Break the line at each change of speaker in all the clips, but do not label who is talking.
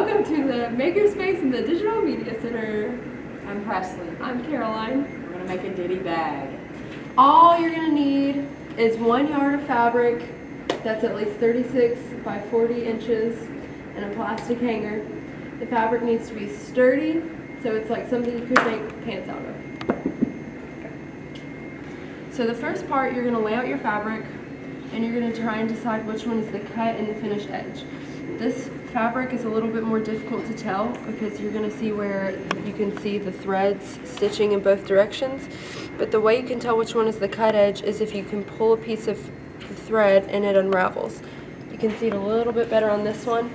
Welcome to the Makerspace in the Digital Media Center.
I'm Presley.
I'm Caroline.
We're gonna make a ditty bag.
All you're gonna need is 1 yard of fabric that's at least 36 by 40 inches and a plastic hanger. The fabric needs to be sturdy, so it's like something you could make pants out of. So the first part, you're gonna lay out your fabric and you're gonna try and decide which one is the cut and the finished edge. This fabric is a little bit more difficult to tell because you're going to see where you can see the threads stitching in both directions. But the way you can tell which one is the cut edge is if you can pull a piece of the thread and it unravels. You can see it a little bit better on this one.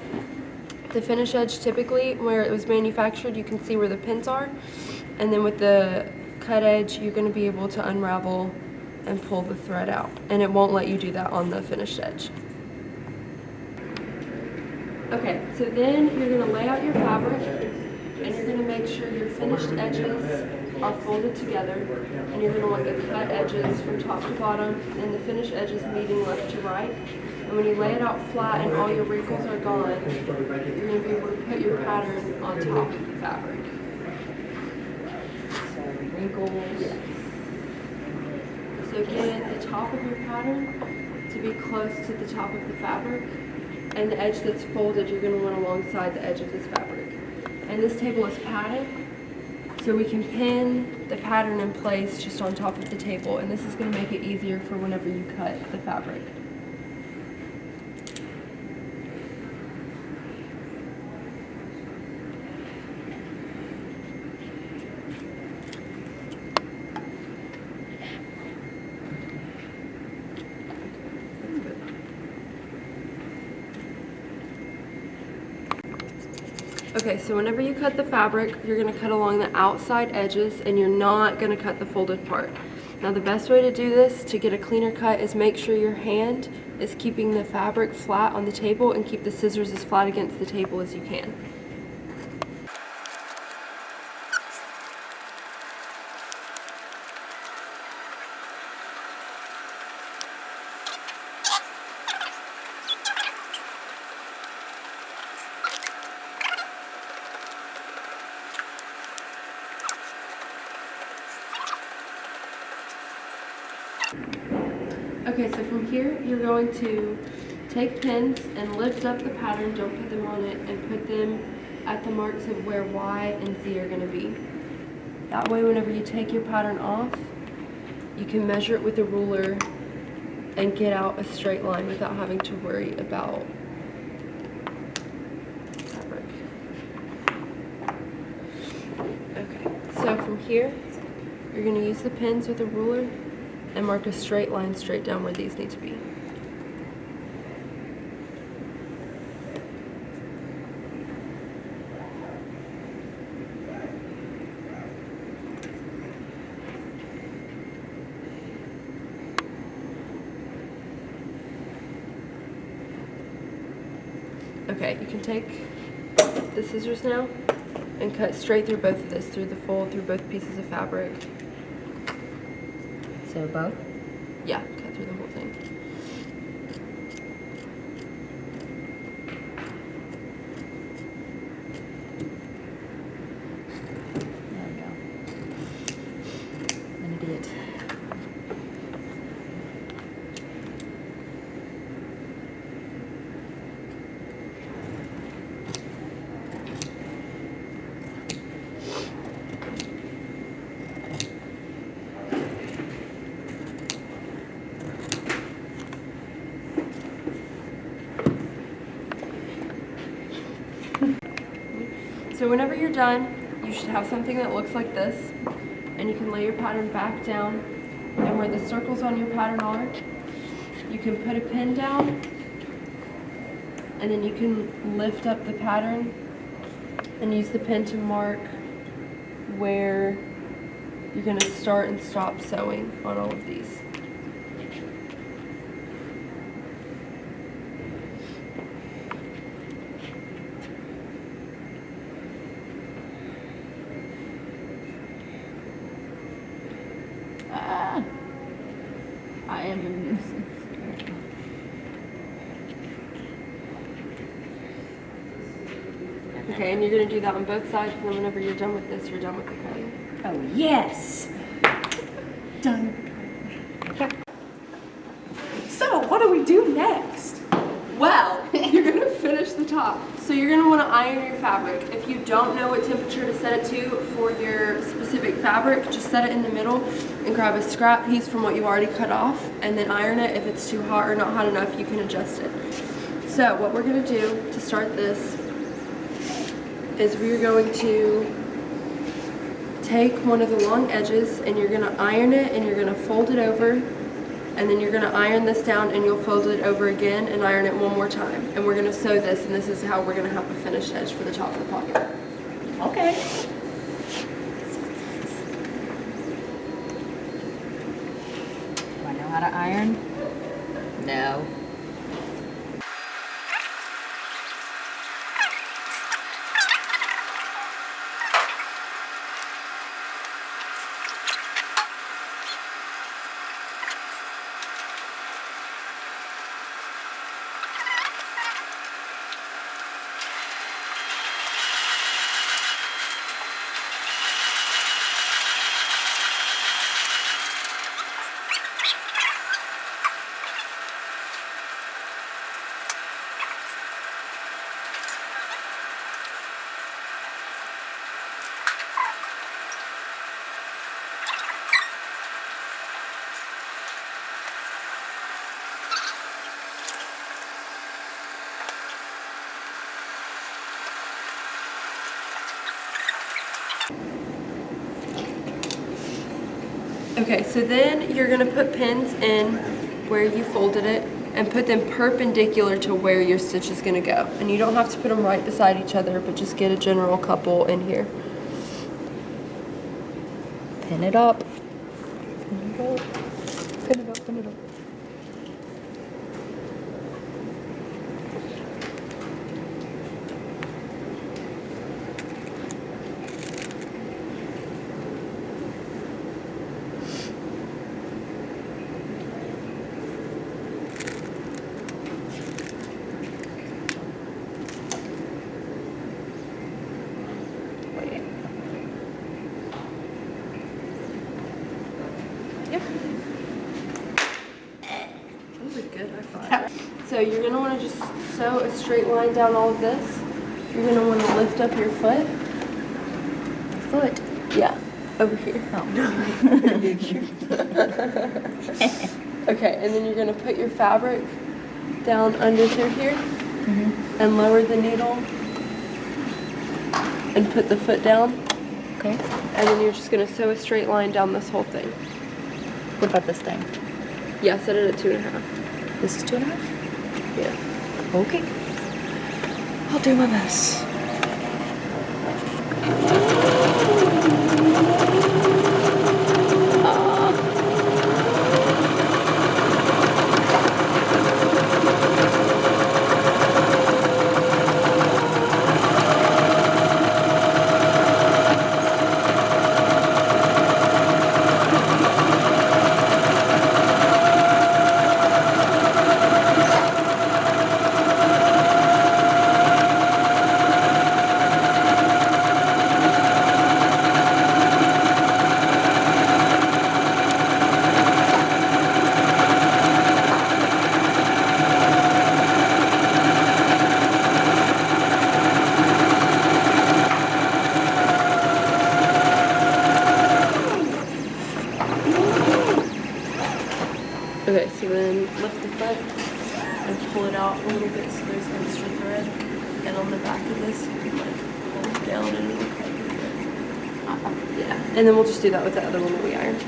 The finished edge, typically where it was manufactured, you can see where the pins are. And then with the cut edge, you're going to be able to unravel and pull the thread out. And it won't let you do that on the finished edge. Okay, so then you're going to lay out your fabric and you're going to make sure your finished edges are folded together, and you're going to want the cut edges from top to bottom and the finished edges meeting left to right. And when you lay it out flat and all your wrinkles are gone, you're going to be able to put your pattern on top of the fabric.
So wrinkles.
Yes. So get the top of your pattern to be close to the top of the fabric. And the edge that's folded, you're going to want alongside the edge of this fabric. And this table is padded, so we can pin the pattern in place just on top of the table, and this is going to make it easier for whenever you cut the fabric. Okay, so whenever you cut the fabric, you're going to cut along the outside edges and you're not going to cut the folded part. Now the best way to do this to get a cleaner cut is make sure your hand is keeping the fabric flat on the table and keep the scissors as flat against the table as you can. Okay, so from here, you're going to take pins and lift up the pattern, don't put them on it, and put them at the marks of where Y and Z are going to be. That way, whenever you take your pattern off, you can measure it with a ruler and get out a straight line without having to worry about fabric. Okay, so from here, you're going to use the pins with a ruler and mark a straight line straight down where these need to be. Okay, you can take the scissors now and cut straight through both of this, through the fold, through both pieces of fabric.
So both?
Yeah, cut through the whole thing.
There we go. An idiot.
So whenever you're done, you should have something that looks like this, and you can lay your pattern back down, and where the circles on your pattern are, you can put a pin down, and then you can lift up the pattern and use the pin to mark where you're going to start and stop sewing on all of these.
I am a nuisance.
Okay, and you're gonna do that on both sides, and then whenever you're done with this, you're done with the cutting.
Oh, yes. Done.
So, what do we do next?
Well, you're gonna finish the top. So you're gonna wanna iron your fabric. If you don't know what temperature to set it to for your specific fabric, just set it in the middle and grab a scrap piece from what you already cut off and then iron it. If it's too hot or not hot enough, you can adjust it. So what we're gonna do to start this is we're going to take one of the long edges and you're gonna iron it and you're gonna fold it over. And then you're gonna iron this down and you'll fold it over again and iron it one more time. And we're gonna sew this, and this is how we're gonna have a finished edge for the top of the pocket.
Okay. Do I know how to iron? No.
Okay, so then you're gonna put pins in where you folded it and put them perpendicular to where your stitch is gonna go. And you don't have to put them right beside each other, but just get a general couple in here.
Pin it up.
Pin it up, pin it up, pin it up. Those are good, I thought. So you're going to want to just sew a straight line down all of this. You're going to want to lift up your foot.
Foot.
Yeah, over here.
Oh.
Okay, and then you're going to put your fabric down under through here and lower the needle and put the foot down.
Okay.
And then you're just going to sew a straight line down this whole thing.
What about this thing?
Yeah, set it at 2.5.
This is 2.5?
Yeah.
Okay. I'll do my best.
Okay, so then lift the foot and pull it out a little bit so there's extra thread. And on the back of this, you can like pull it down and it'll cut your thread. Yeah, and then we'll just do that with the other one that we ironed.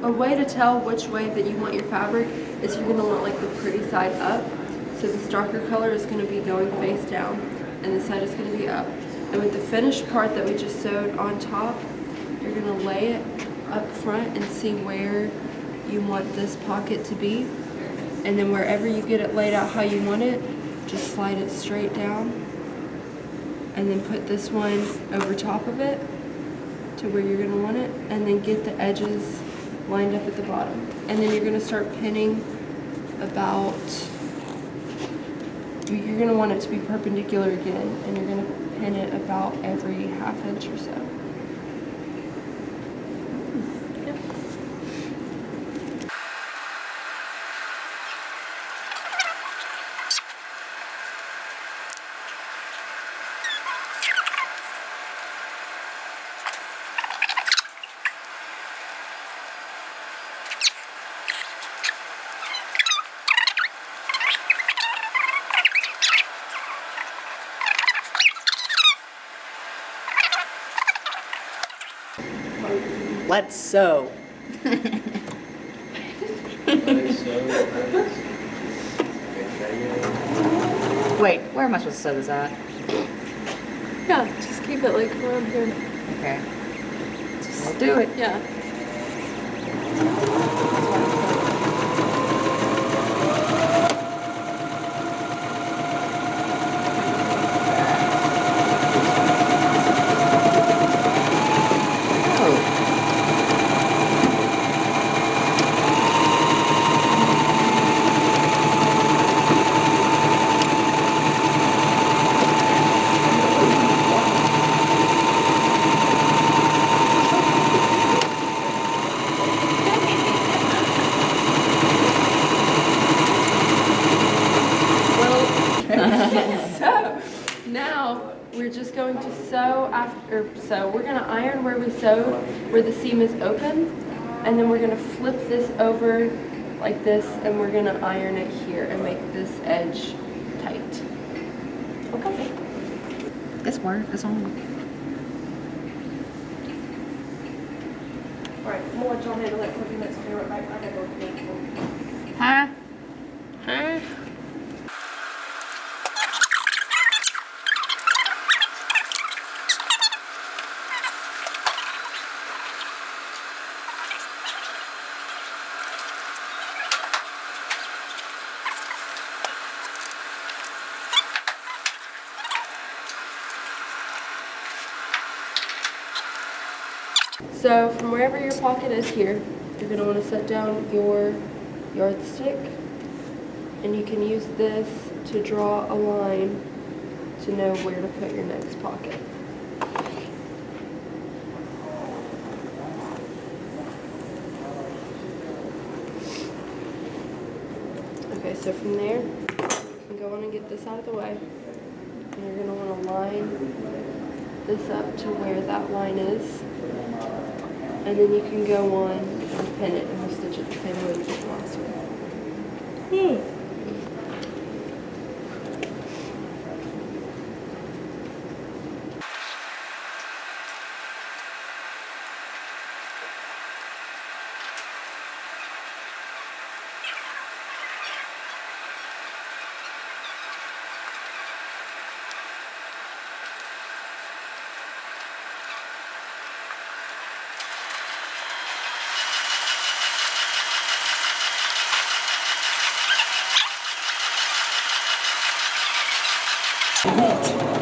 A way to tell which way that you want your fabric is you're gonna want like the pretty side up. So this darker color is gonna be going face down and the side is gonna be up. And with the finished part that we just sewed on top, you're gonna lay it up front and see where you want this pocket to be. And then wherever you get it laid out how you want it, just slide it straight down. And then put this one over top of it to where you're gonna want it. And then get the edges lined up at the bottom. And then you're gonna start pinning about you're going to want it to be perpendicular again, and you're going to pin it about every 1/2 inch or so.
Let's sew.
Wait, where am I supposed to sew this at?
Yeah, just keep it like around here.
Okay. I'll do it.
Yeah. So now we're just going to sew we're going to iron where we sewed, where the seam is open, and then we're going to flip this over like this, and we're going to iron it here and make this edge tight. Okay.
This work is on.
All right, I'm gonna let y'all handle that for a few minutes. I'll be right back. I gotta go to the bathroom.
Huh? Huh?
So from wherever your pocket is here, you're going to want to set down your yardstick, and you can use this to draw a line to know where to put your next pocket. Okay, so from there, you can go on and get this out of the way, and you're going to want to line this up to where that line is. And then you can go on and pin it, and we'll stitch it the same way we did last one.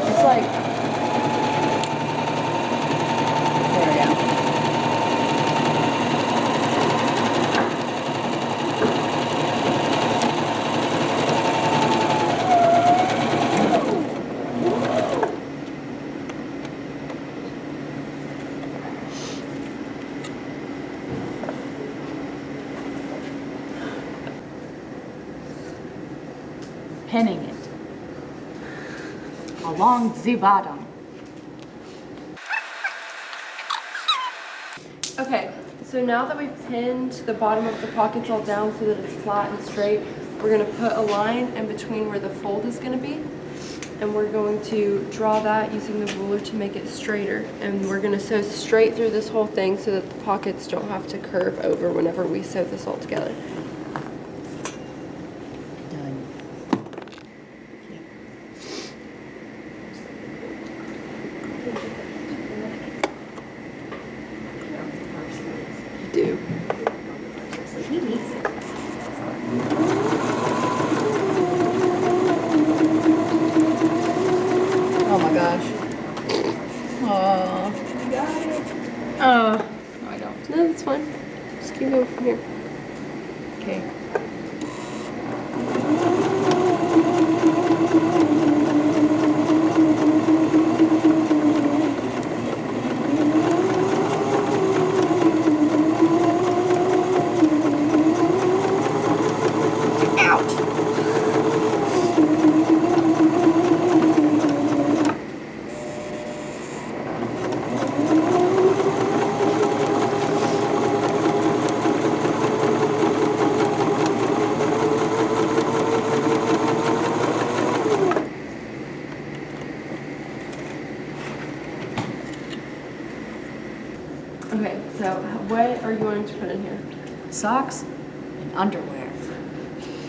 It's like, there we go.
Pinning it along the bottom.
Okay, so now that we've pinned the bottom of the pockets all down so that it's flat and straight, we're going to put a line in between where the fold is going to be, and we're going to draw that using the ruler to make it straighter, and we're going to sew straight through this whole thing so that the pockets don't have to curve over whenever we sew this all together. Do.
Oh my gosh. Oh.
You got it.
Oh. No, I don't.
No, that's fine. Just keep going from here.
Okay.
Okay, so what are you wanting to put in here?
Socks and underwear.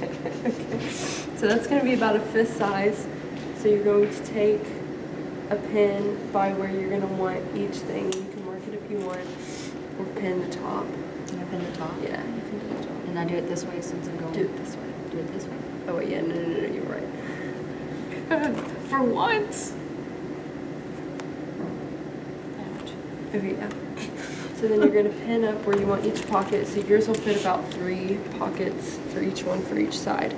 Okay. So that's going to be about a fist size. So you're going to take a pin by where you're going to want each thing. You can mark it if you want, or pin the top.
Can I pin the top?
Yeah, you can do the top.
And I do it this way since I'm going.
Do it this way.
Do it this way.
Oh wait, yeah, no, you're right.
For once. Ouch.
Okay, yeah. So then you're going to pin up where you want each pocket. So yours will fit about 3 pockets for each one for each side.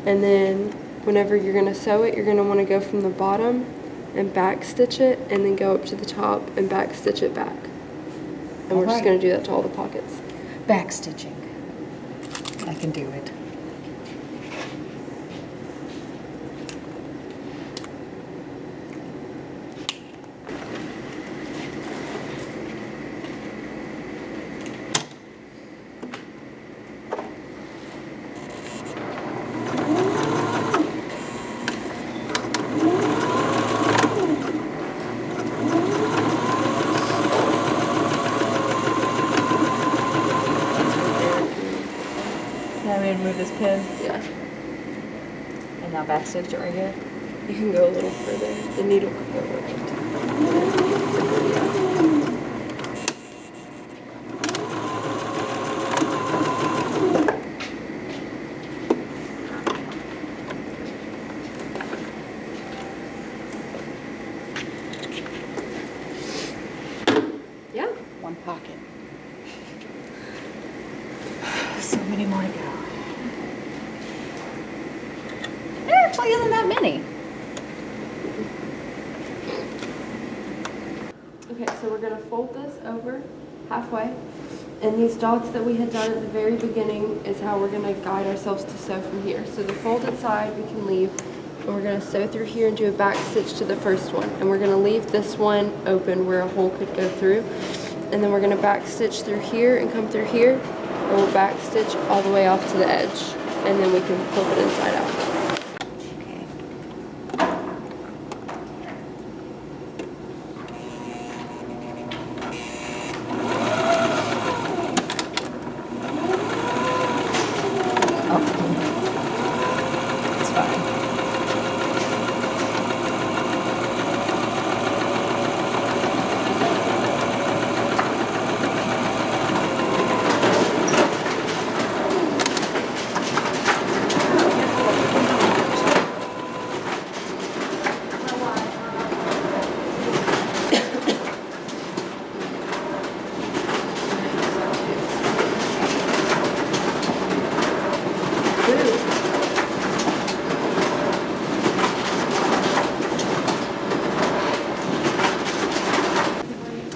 And then whenever you're going to sew it, you're going to want to go from the bottom and back stitch it, and then go up to the top and back stitch it back. And we're just going to do that to all the pockets.
Back stitching. I can do it. Now we remove this pin
Yeah.
and now back stitch it right here.
You can go a little further. The needle can go right. Yeah.
One pocket. So many more to go. There actually isn't that many.
Okay, so we're going to fold this over halfway. And these dots that we had done at the very beginning is how we're going to guide ourselves to sew from here. So the folded side we can leave, and we're going to sew through here and do a back stitch to the first one. And we're going to leave this one open where a hole could go through. And then we're going to back stitch through here and come through here. And we'll back stitch all the way off to the edge. And then we can flip it inside out.
Okay. Oh. It's fine.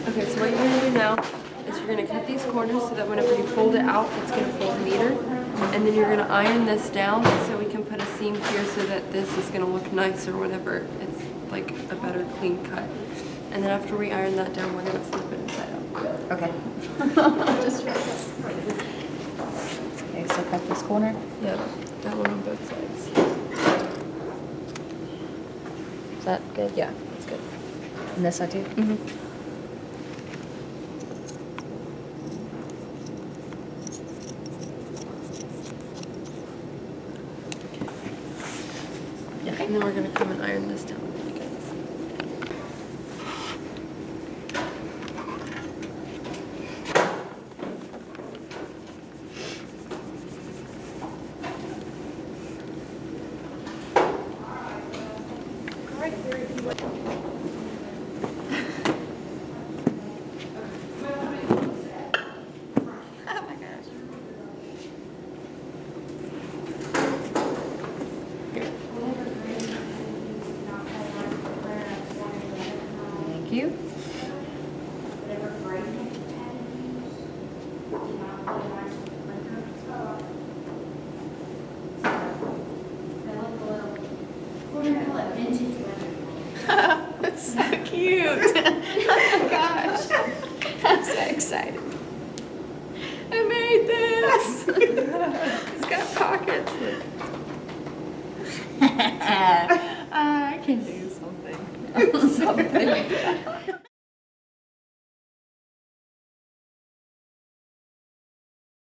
Okay, so what you're going to do now is you're going to cut these corners so that whenever you fold it out, it's going to fold neater. And then you're going to iron this down so we can put a seam here so that this is going to look nicer whenever it's like a better clean cut. And then after we iron that down, we're going to flip it inside out.
Okay. Okay, so cut this corner.
Yep, that one on both sides.
Is that good?
Yeah, that's good.
And this side too?
Mm-hmm. Yeah, and then we're going to come and iron this down really good.
Thank you. That's so cute. Oh my gosh. I'm so excited. I made this. It's got pockets. I can do something. Something.